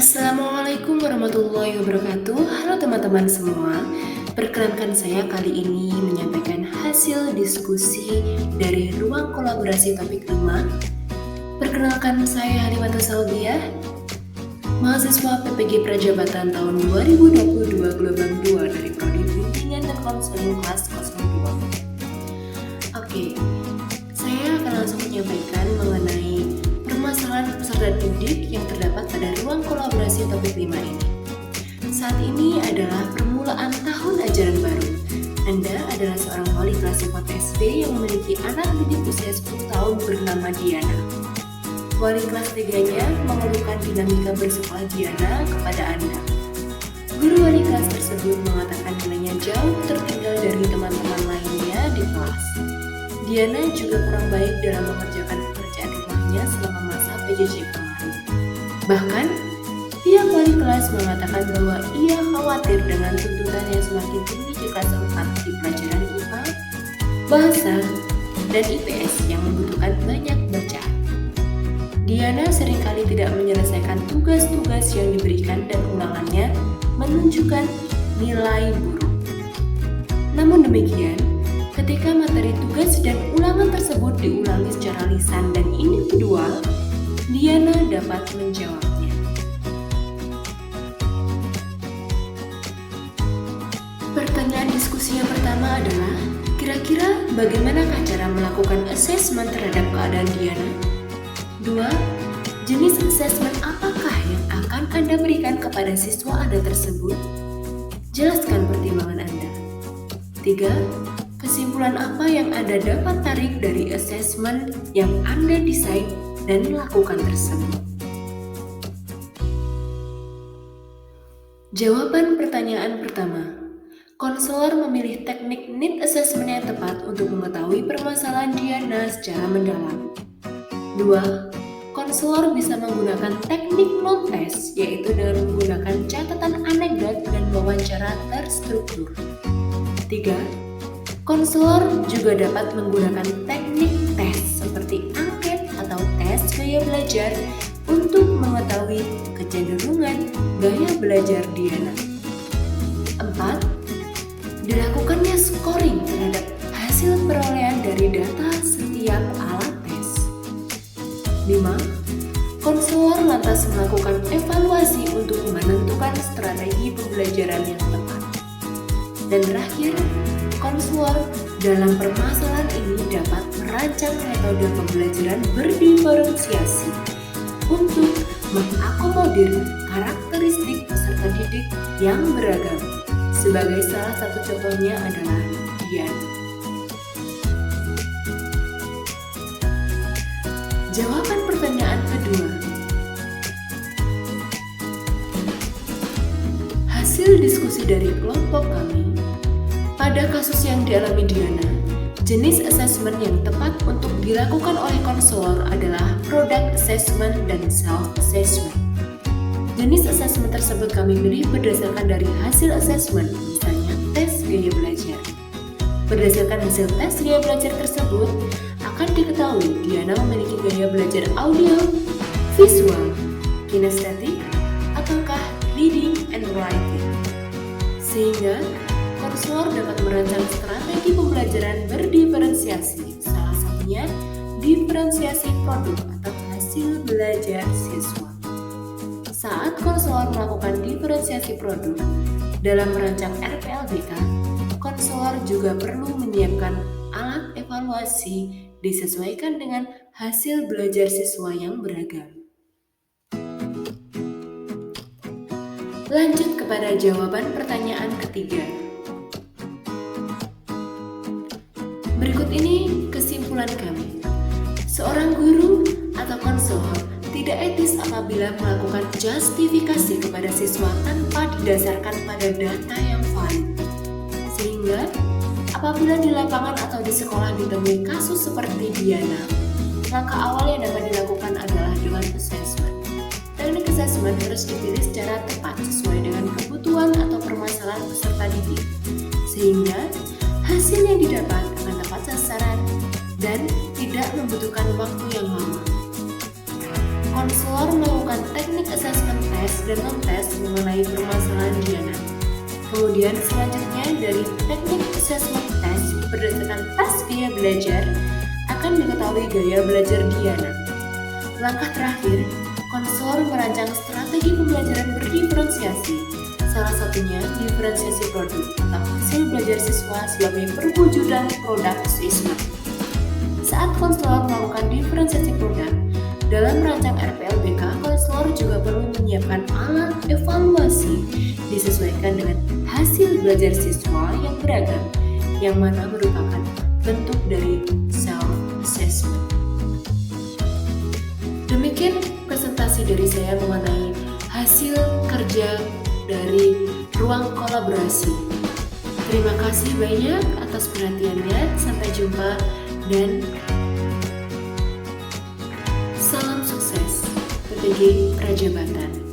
Assalamualaikum warahmatullahi wabarakatuh. Halo teman-teman semua. Perkenankan saya kali ini menyampaikan hasil diskusi dari ruang kolaborasi topik 5. Perkenalkan saya Halimatus Salbiah, mahasiswa PPG Prajabatan tahun 2022 gelombang 2 dari Prodi Bimbingan dan Konseling kelas 02. Oke, saya akan langsung menyampaikan mengenai permasalahan peserta didik yang terdapat pada ruang kolaborasi topik 5 ini. Saat ini adalah permulaan tahun ajaran baru. Anda adalah seorang wali kelas 4 SD yang memiliki anak didik usia 10 tahun bernama Diana. Wali kelas 3-nya mengeluhkan dinamika bersekolah Diana kepada Anda. Guru wali kelas tersebut mengatakan nilainya jauh tertinggal dari teman-teman lainnya di kelas. Diana juga kurang baik dalam mengerjakan pekerjaan rumahnya selama masa PJJ kemarin. Bahkan, pihak wali kelas mengatakan bahwa ia khawatir dengan tuntutan yang semakin tinggi di kelas 4 di pelajaran IPA, Bahasa, dan IPS yang membutuhkan banyak bacaan. Diana seringkali tidak menyelesaikan tugas-tugas yang diberikan dan ulangannya menunjukkan nilai buruk. Namun demikian, ketika materi tugas dan ulangan tersebut diulangi secara lisan dan individual, Diana dapat menjawabnya. Pertanyaan diskusi yang pertama adalah, kira-kira bagaimanakah cara melakukan asesmen terhadap keadaan Diana? 2. Jenis asesmen apakah yang akan Anda berikan kepada siswa Anda tersebut? Jelaskan pertimbangan Anda. 3. Kesimpulan apa yang Anda dapat tarik dari asesmen yang Anda desain dan lakukan tersebut? Jawaban pertanyaan pertama. Konselor memilih teknik need assessment yang tepat untuk mengetahui permasalahan Diana secara mendalam. 2. Konselor bisa menggunakan teknik non-test, yaitu dengan menggunakan catatan anekdot dan wawancara terstruktur. 3. Konselor juga dapat menggunakan teknik tes seperti angket atau tes gaya belajar untuk mengetahui kecenderungan gaya belajar Diana. 4. Dilakukannya scoring terhadap hasil perolehan dari data setiap alat tes. 5. Konselor lantas melakukan evaluasi untuk menentukan strategi pembelajaran yang tepat. Dan terakhir, konselor dalam permasalahan ini dapat merancang metode pembelajaran berdiferensiasi untuk mengakomodir karakteristik peserta didik yang beragam. Sebagai salah satu contohnya adalah Diana. Jawaban pertanyaan kedua. Hasil diskusi dari kelompok kami, pada kasus yang dialami Diana, jenis asesmen yang tepat untuk dilakukan oleh konselor adalah product assessment dan self-assessment. Jenis asesmen tersebut kami pilih berdasarkan dari hasil asesmen, misalnya tes gaya belajar. Berdasarkan hasil tes gaya belajar tersebut, akan diketahui Diana memiliki gaya belajar audio, visual, kinestetik, ataukah reading and writing. Sehingga, konselor dapat merancang strategi pembelajaran berdiferensiasi, salah satunya diferensiasi produk atau hasil belajar siswa. Saat konselor melakukan diferensiasi produk dalam merancang RPLBK, konselor juga perlu menyiapkan alat evaluasi disesuaikan dengan hasil belajar siswa yang beragam. Lanjut kepada jawaban pertanyaan ketiga. Berikut ini kesimpulan kami. Seorang guru atau konselor tidak etis apabila melakukan justifikasi kepada siswa tanpa didasarkan pada data yang valid. Sehingga, apabila di lapangan atau di sekolah ditemui kasus seperti Diana, langkah awal yang dapat dilakukan adalah dengan assessment. Teknik assessment harus dipilih secara tepat sesuai dengan kebutuhan atau permasalahan peserta didik, sehingga hasil yang didapat akan tepat sasaran dan tidak membutuhkan waktu yang lama. Konselor melakukan teknik assessment test dan non-tes mengenai permasalahan di anak. Kemudian selanjutnya dari teknik assessment test berdasarkan tes gaya belajar akan diketahui gaya belajar di anak. Langkah terakhir, konselor merancang strategi pembelajaran berdiferensiasi. Salah satunya diferensiasi produk atau hasil belajar siswa sebagai perwujudan produk siswa. Saat konselor melakukan diferensiasi produk, dalam merancang RPLBK, konselor juga perlu menyiapkan alat evaluasi disesuaikan dengan hasil belajar siswa yang beragam, yang mana merupakan bentuk dari self-assessment. Demikian presentasi dari saya mengenai hasil kerja dari ruang kolaborasi. Terima kasih banyak atas perhatiannya. Sampai jumpa dan salam sukses. PPG Praja Batan.